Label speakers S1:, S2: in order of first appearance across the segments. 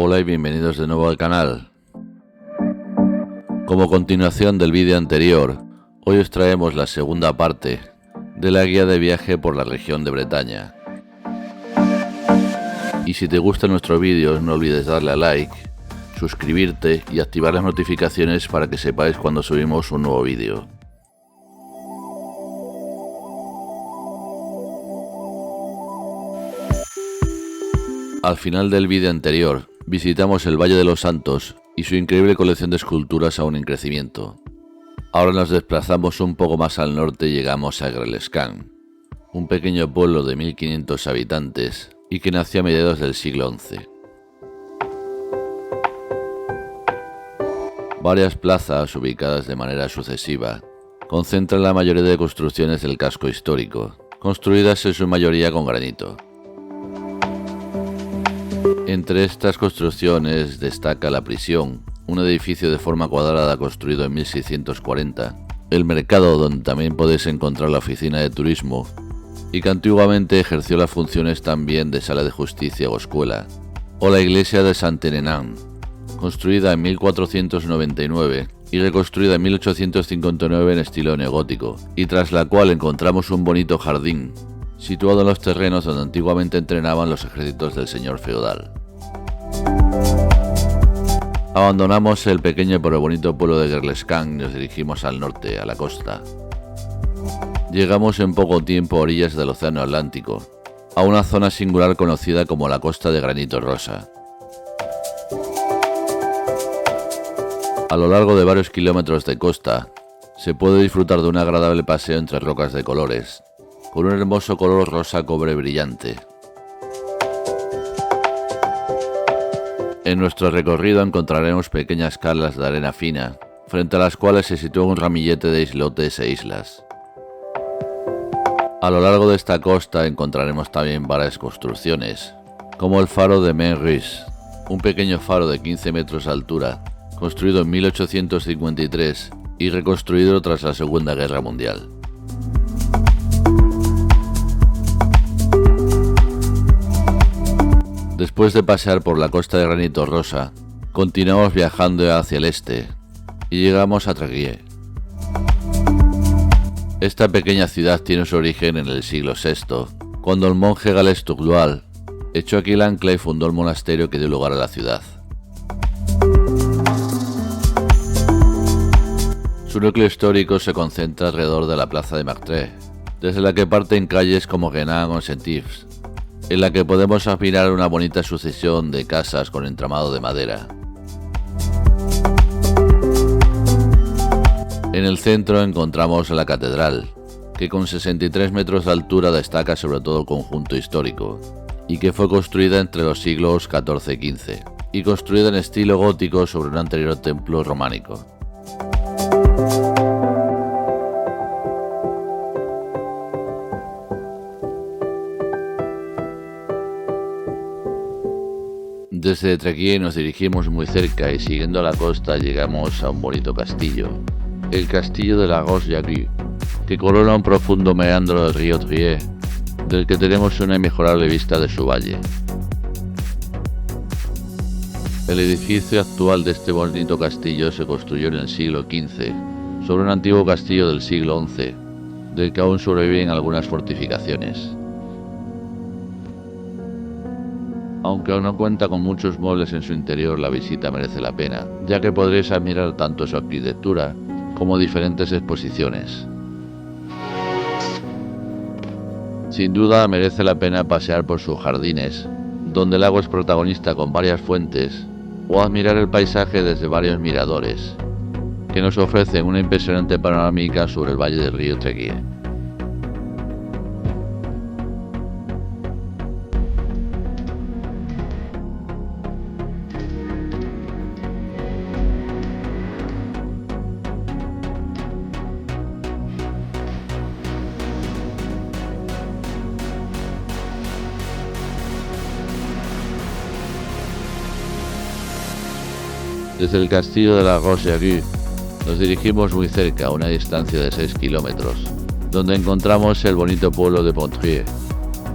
S1: Hola y bienvenidos de nuevo al canal. Como continuación del vídeo anterior, hoy os traemos la segunda parte de la guía de viaje por la región de Bretaña. Y si te gustan nuestros vídeos, no olvides darle a like, suscribirte y activar las notificaciones para que sepáis cuando subimos un nuevo vídeo. Al final del vídeo anterior, visitamos el Valle de los Santos y su increíble colección de esculturas aún en crecimiento. Ahora nos desplazamos un poco más al norte y llegamos a Grelescán, un pequeño pueblo de 1500 habitantes y que nació a mediados del siglo XI. Varias plazas ubicadas de manera sucesiva concentran la mayoría de construcciones del casco histórico, construidas en su mayoría con granito. Entre estas construcciones destaca la prisión, un edificio de forma cuadrada construido en 1640, el mercado donde también podéis encontrar la oficina de turismo y que antiguamente ejerció las funciones también de sala de justicia o escuela, o la iglesia de Saint-Hénénin, construida en 1499 y reconstruida en 1859 en estilo neogótico, y tras la cual encontramos un bonito jardín situado en los terrenos donde antiguamente entrenaban los ejércitos del señor feudal. Abandonamos el pequeño pero bonito pueblo de Grelescán y nos dirigimos al norte, a la costa. Llegamos en poco tiempo a orillas del Océano Atlántico, a una zona singular conocida como la Costa de Granito Rosa. A lo largo de varios kilómetros de costa, se puede disfrutar de un agradable paseo entre rocas de colores, con un hermoso color rosa cobre brillante. En nuestro recorrido encontraremos pequeñas calas de arena fina, frente a las cuales se sitúa un ramillete de islotes e islas. A lo largo de esta costa encontraremos también varias construcciones, como el faro de Maine-Riche, un pequeño faro de 15 metros de altura, construido en 1853 y reconstruido tras la Segunda Guerra Mundial. Después de pasear por la costa de Granito Rosa, continuamos viajando hacia el este y llegamos a Tréguier. Esta pequeña ciudad tiene su origen en el siglo VI, cuando el monje galés Tugdual echó aquí el ancla y fundó el monasterio que dio lugar a la ciudad. Su núcleo histórico se concentra alrededor de la plaza de Martré, desde la que parten calles como Guénin o Saint-Yves, en la que podemos admirar una bonita sucesión de casas con entramado de madera. En el centro encontramos la catedral, que con 63 metros de altura destaca sobre todo el conjunto histórico, y que fue construida entre los siglos XIV y XV, y construida en estilo gótico sobre un anterior templo románico. Desde Tréguier nos dirigimos muy cerca y siguiendo la costa llegamos a un bonito castillo, el castillo de la Roche-Jaru, que corona un profundo meandro del río Trier, del que tenemos una inmejorable vista de su valle. El edificio actual de este bonito castillo se construyó en el siglo XV, sobre un antiguo castillo del siglo XI, del que aún sobreviven algunas fortificaciones. Aunque aún no cuenta con muchos muebles en su interior, la visita merece la pena, ya que podréis admirar tanto su arquitectura como diferentes exposiciones. Sin duda merece la pena pasear por sus jardines, donde el agua es protagonista con varias fuentes, o admirar el paisaje desde varios miradores, que nos ofrecen una impresionante panorámica sobre el valle del río Tréguier. Desde el castillo de la Roche-Jaru nos dirigimos muy cerca, a una distancia de 6 kilómetros, donde encontramos el bonito pueblo de Pontrier,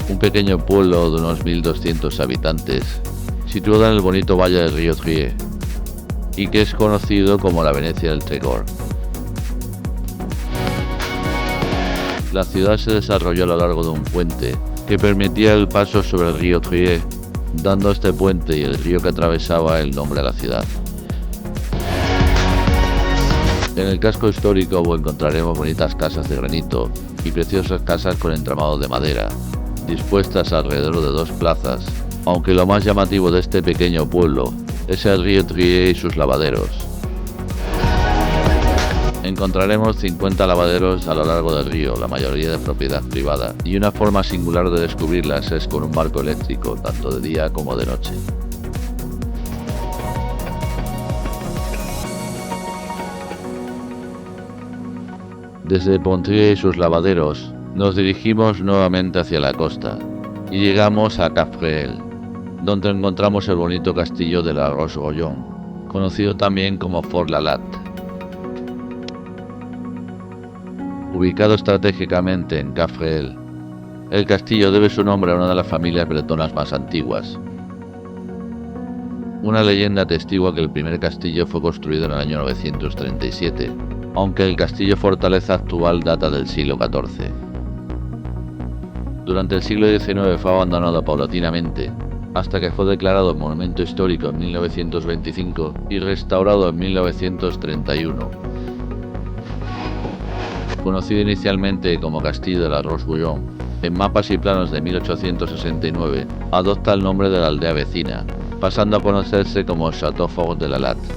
S1: un pequeño pueblo de unos 1200 habitantes, situada en el bonito valle del río Trier, y que es conocido como la Venecia del Trégor. La ciudad se desarrolló a lo largo de un puente que permitía el paso sobre el río Trier, dando a este puente y el río que atravesaba el nombre a la ciudad. En el casco histórico encontraremos bonitas casas de granito y preciosas casas con entramado de madera, dispuestas alrededor de dos plazas, aunque lo más llamativo de este pequeño pueblo es el río Trier y sus lavaderos. Encontraremos 50 lavaderos a lo largo del río, la mayoría de propiedad privada, y una forma singular de descubrirlas es con un barco eléctrico, tanto de día como de noche. Desde Pontrier y sus lavaderos, nos dirigimos nuevamente hacia la costa, y llegamos a Cap Fréhel, donde encontramos el bonito castillo de La Roche-Guyon, conocido también como Fort Lalatte. Ubicado estratégicamente en Cap Fréhel, el castillo debe su nombre a una de las familias bretonas más antiguas. Una leyenda atestigua que el primer castillo fue construido en el año 937, aunque el castillo fortaleza actual data del siglo XIV. Durante el siglo XIX fue abandonado paulatinamente, hasta que fue declarado monumento histórico en 1925 y restaurado en 1931. Conocido inicialmente como Castillo de La Roche-Guyon, en mapas y planos de 1869 adopta el nombre de la aldea vecina, pasando a conocerse como Château Fort de Lalatte,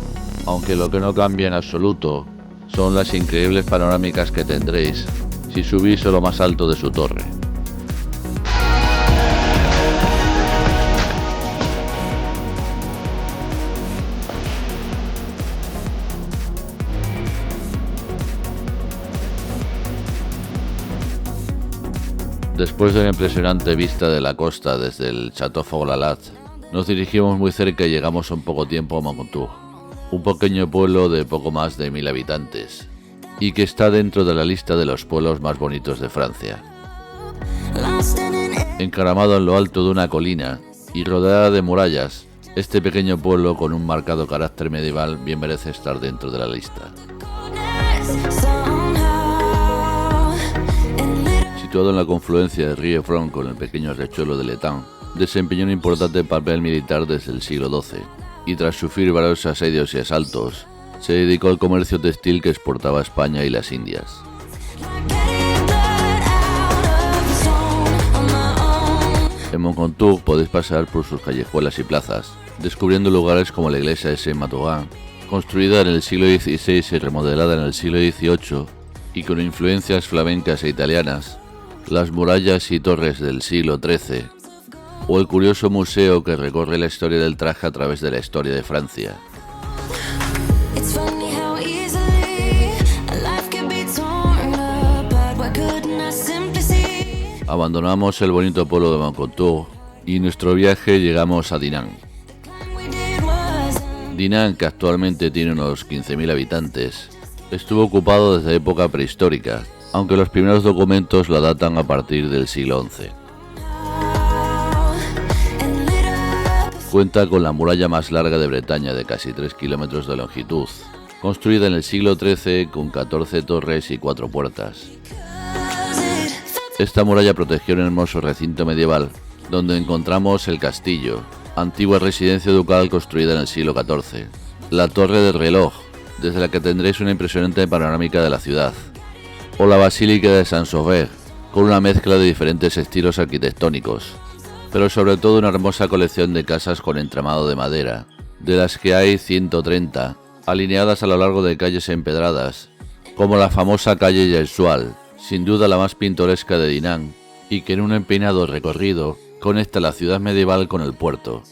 S1: aunque lo que no cambia en absoluto son las increíbles panorámicas que tendréis si subís a lo más alto de su torre. Después de una impresionante vista de la costa desde el Château Fort Lalatte, nos dirigimos muy cerca y llegamos en poco tiempo a Moncontour, un pequeño pueblo de poco más de 1000 habitantes, y que está dentro de la lista de los pueblos más bonitos de Francia. Encaramado en lo alto de una colina y rodeada de murallas, este pequeño pueblo con un marcado carácter medieval bien merece estar dentro de la lista. Situado en la confluencia del río Front con el pequeño riachuelo de l'Étang, desempeñó un importante papel militar desde el siglo XII, y tras sufrir varios asedios y asaltos, se dedicó al comercio textil que exportaba a España y las Indias. En Moncontour podéis pasear por sus callejuelas y plazas, descubriendo lugares como la iglesia de Saint-Mathurin, construida en el siglo XVI y remodelada en el siglo XVIII, y con influencias flamencas e italianas, las murallas y torres del siglo XIII, o el curioso museo que recorre la historia del traje a través de la historia de Francia. Abandonamos el bonito pueblo de Moncontour y en nuestro viaje llegamos a Dinant. Dinant, que actualmente tiene unos 15.000 habitantes, estuvo ocupado desde época prehistórica, aunque los primeros documentos la datan a partir del siglo XI. Cuenta con la muralla más larga de Bretaña, de casi 3 kilómetros de longitud, construida en el siglo XIII con 14 torres y 4 puertas. Esta muralla protegió un hermoso recinto medieval, donde encontramos el castillo, antigua residencia ducal construida en el siglo XIV, la torre del reloj, desde la que tendréis una impresionante panorámica de la ciudad, o la Basílica de Saint-Sauveur, con una mezcla de diferentes estilos arquitectónicos, pero sobre todo una hermosa colección de casas con entramado de madera, de las que hay 130, alineadas a lo largo de calles empedradas, como la famosa calle Yersual, sin duda la más pintoresca de Dinant, y que en un empinado recorrido conecta la ciudad medieval con el puerto.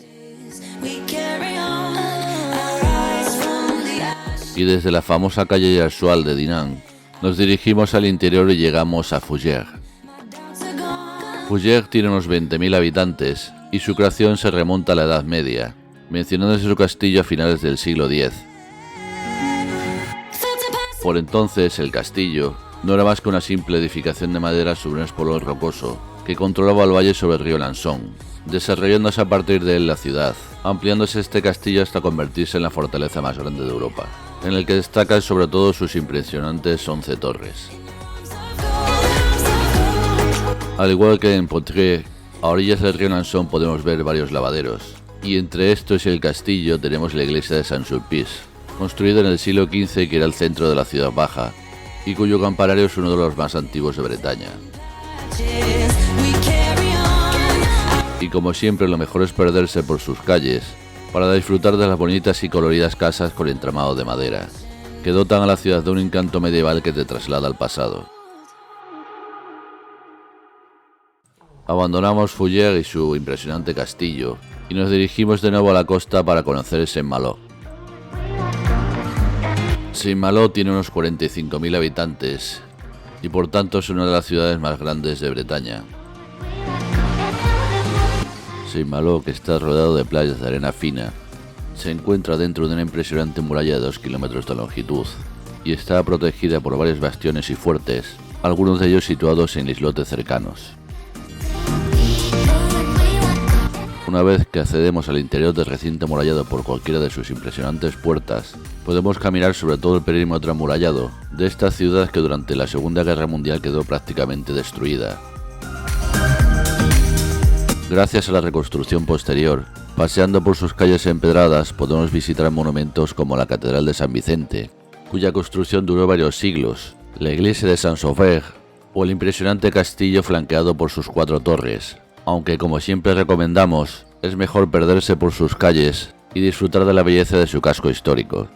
S1: Y desde la famosa calle Yersual de Dinant, nos dirigimos al interior y llegamos a Fougères. Fougères tiene unos 20.000 habitantes y su creación se remonta a la Edad Media, mencionándose su castillo a finales del siglo X. Por entonces el castillo no era más que una simple edificación de madera sobre un espolón rocoso, que controlaba el valle sobre el río Lanzón, desarrollándose a partir de él la ciudad, ampliándose este castillo hasta convertirse en la fortaleza más grande de Europa, en el que destacan sobre todo sus impresionantes 11 torres. Al igual que en Poitiers, a orillas del río Lanzón podemos ver varios lavaderos, y entre estos y el castillo tenemos la iglesia de Saint-Sulpice, construida en el siglo XV, que era el centro de la ciudad baja, y cuyo campanario es uno de los más antiguos de Bretaña. Y como siempre, lo mejor es perderse por sus calles, para disfrutar de las bonitas y coloridas casas con entramado de madera, que dotan a la ciudad de un encanto medieval que te traslada al pasado. Abandonamos Fougères y su impresionante castillo, y nos dirigimos de nuevo a la costa para conocer Saint-Malo. Saint-Malo tiene unos 45.000 habitantes, y por tanto es una de las ciudades más grandes de Bretaña. Saint-Malo, que está rodeado de playas de arena fina, se encuentra dentro de una impresionante muralla de 2 kilómetros de longitud, y está protegida por varios bastiones y fuertes, algunos de ellos situados en islotes cercanos. Una vez que accedemos al interior del recinto amurallado por cualquiera de sus impresionantes puertas, podemos caminar sobre todo el perímetro amurallado de esta ciudad que durante la Segunda Guerra Mundial quedó prácticamente destruida. Gracias a la reconstrucción posterior, paseando por sus calles empedradas, podemos visitar monumentos como la Catedral de San Vicente, cuya construcción duró varios siglos, la iglesia de Saint-Sauveur o el impresionante castillo flanqueado por sus 4 torres, aunque como siempre recomendamos, es mejor perderse por sus calles y disfrutar de la belleza de su casco histórico.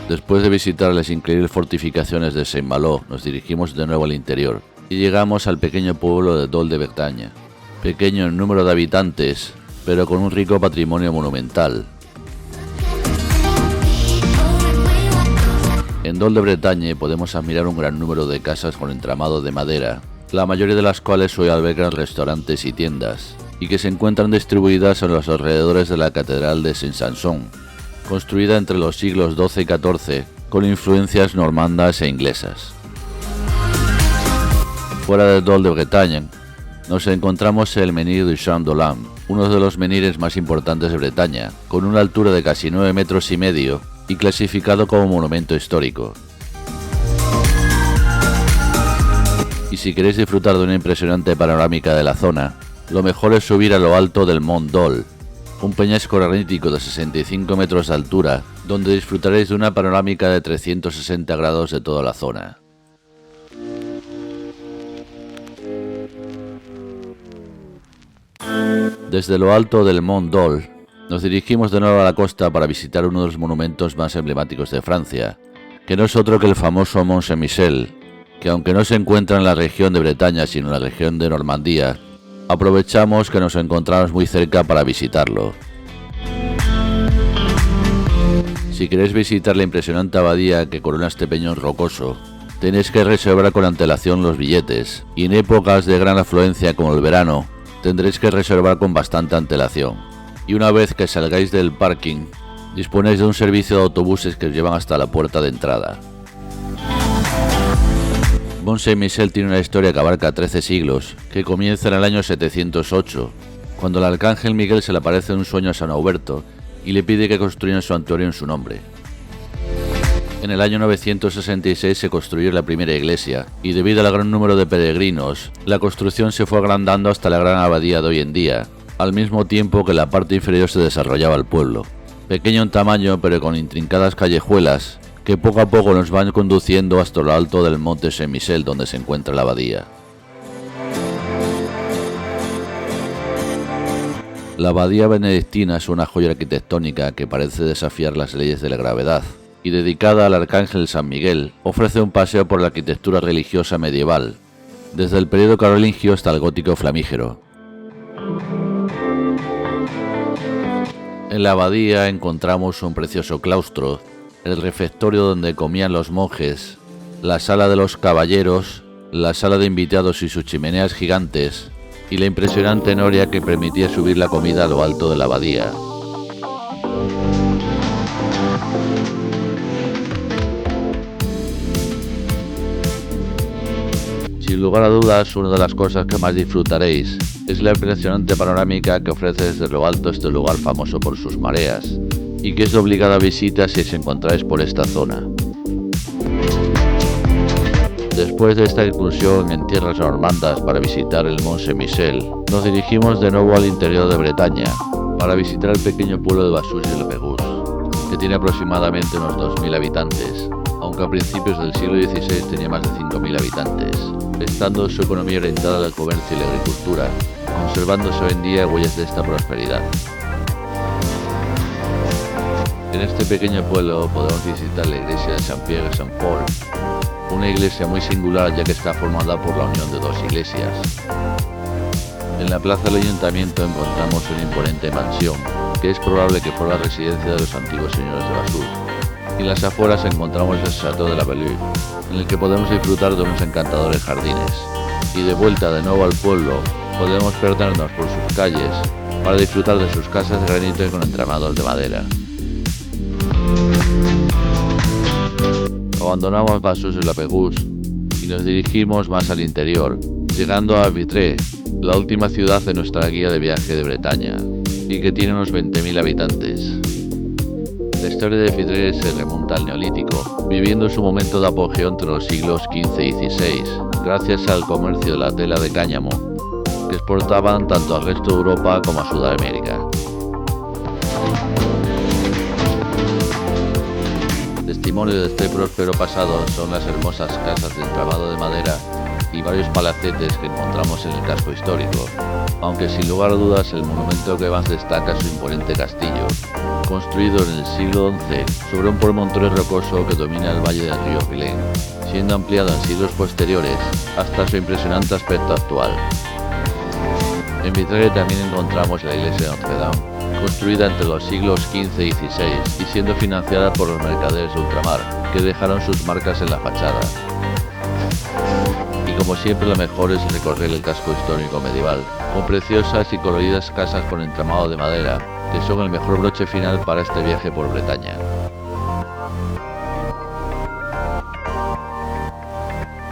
S1: Después de visitar las increíbles fortificaciones de Saint-Malo, nos dirigimos de nuevo al interior y llegamos al pequeño pueblo de Dol de Bretagne, pequeño en número de habitantes, pero con un rico patrimonio monumental. En Dol de Bretagne podemos admirar un gran número de casas con entramado de madera, la mayoría de las cuales hoy albergan restaurantes y tiendas, y que se encuentran distribuidas en los alrededores de la Catedral de Saint-Sampson, construida entre los siglos XII y XIV con influencias normandas e inglesas. Fuera de Dol de Bretagne, nos encontramos el Menhir du Champ d'Ollam, uno de los menhires más importantes de Bretaña, con una altura de casi 9,5 metros y clasificado como monumento histórico. Y si queréis disfrutar de una impresionante panorámica de la zona, lo mejor es subir a lo alto del Mont Dol, un peñasco granítico de 65 metros de altura, donde disfrutaréis de una panorámica de 360 grados de toda la zona. Desde lo alto del Mont Dol, nos dirigimos de nuevo a la costa para visitar uno de los monumentos más emblemáticos de Francia, que no es otro que el famoso Mont Saint-Michel, que aunque no se encuentra en la región de Bretaña sino en la región de Normandía, aprovechamos que nos encontramos muy cerca para visitarlo. Si queréis visitar la impresionante abadía que corona este peñón rocoso, tenéis que reservar con antelación los billetes, y en épocas de gran afluencia como el verano, tendréis que reservar con bastante antelación. Y una vez que salgáis del parking, disponéis de un servicio de autobuses que os llevan hasta la puerta de entrada. Mont Saint-Michel tiene una historia que abarca 13 siglos, que comienza en el año 708, cuando el arcángel Miguel se le aparece en un sueño a San Auberto y le pide que construya un santuario en su nombre. En el año 966 se construyó la primera iglesia, y debido al gran número de peregrinos, la construcción se fue agrandando hasta la gran abadía de hoy en día, al mismo tiempo que la parte inferior se desarrollaba el pueblo, pequeño en tamaño pero con intrincadas callejuelas que poco a poco nos van conduciendo hasta lo alto del monte Saint-Michel donde se encuentra la abadía. La abadía benedictina es una joya arquitectónica que parece desafiar las leyes de la gravedad, y dedicada al arcángel San Miguel, ofrece un paseo por la arquitectura religiosa medieval, desde el periodo carolingio hasta el gótico flamígero. En la abadía encontramos un precioso claustro, el refectorio donde comían los monjes, la sala de los caballeros, la sala de invitados y sus chimeneas gigantes, y la impresionante noria que permitía subir la comida a lo alto de la abadía. Sin lugar a dudas, una de las cosas que más disfrutaréis es la impresionante panorámica que ofrece desde lo alto este lugar famoso por sus mareas, y que es de obligada visita si os encontráis por esta zona. Después de esta incursión en tierras normandas para visitar el Mont Saint-Michel, nos dirigimos de nuevo al interior de Bretaña para visitar el pequeño pueblo de Bassús-y-le-Pégoust, que tiene aproximadamente unos 2.000 habitantes, aunque a principios del siglo XVI tenía más de 5.000 habitantes, estando su economía orientada al comercio y la agricultura, conservándose hoy en día huellas de esta prosperidad. En este pequeño pueblo podemos visitar la iglesia de Saint-Pierre-et-Saint-Paul, una iglesia muy singular ya que está formada por la unión de dos iglesias. En la plaza del ayuntamiento encontramos una imponente mansión, que es probable que fuera la residencia de los antiguos señores de Bassús. Y en las afueras encontramos el Château de la Bellue, en el que podemos disfrutar de unos encantadores jardines. Y de vuelta de nuevo al pueblo, podemos perdernos por sus calles para disfrutar de sus casas de granito y con entramados de madera. Abandonamos Bassús-y-le-Pégoust y nos dirigimos más al interior, llegando a Vitré, la última ciudad de nuestra guía de viaje de Bretaña, y que tiene unos 20.000 habitantes. La historia de Vitré se remonta al Neolítico, viviendo su momento de apogeo entre los siglos XV y XVI, gracias al comercio de la tela de cáñamo, que exportaban tanto al resto de Europa como a Sudamérica. Testimonio de este próspero pasado son las hermosas casas de entramado de madera y varios palacetes que encontramos en el casco histórico, aunque sin lugar a dudas el monumento que más destaca es su imponente castillo, construido en el siglo XI sobre un promontorio rocoso que domina el valle del río Vilaine, siendo ampliado en siglos posteriores hasta su impresionante aspecto actual. En Vitré también encontramos la iglesia de Notre Dame, construida entre los siglos XV y XVI y siendo financiada por los mercaderes de ultramar, que dejaron sus marcas en la fachada. Y como siempre lo mejor es recorrer el casco histórico medieval, con preciosas y coloridas casas con entramado de madera, que son el mejor broche final para este viaje por Bretaña.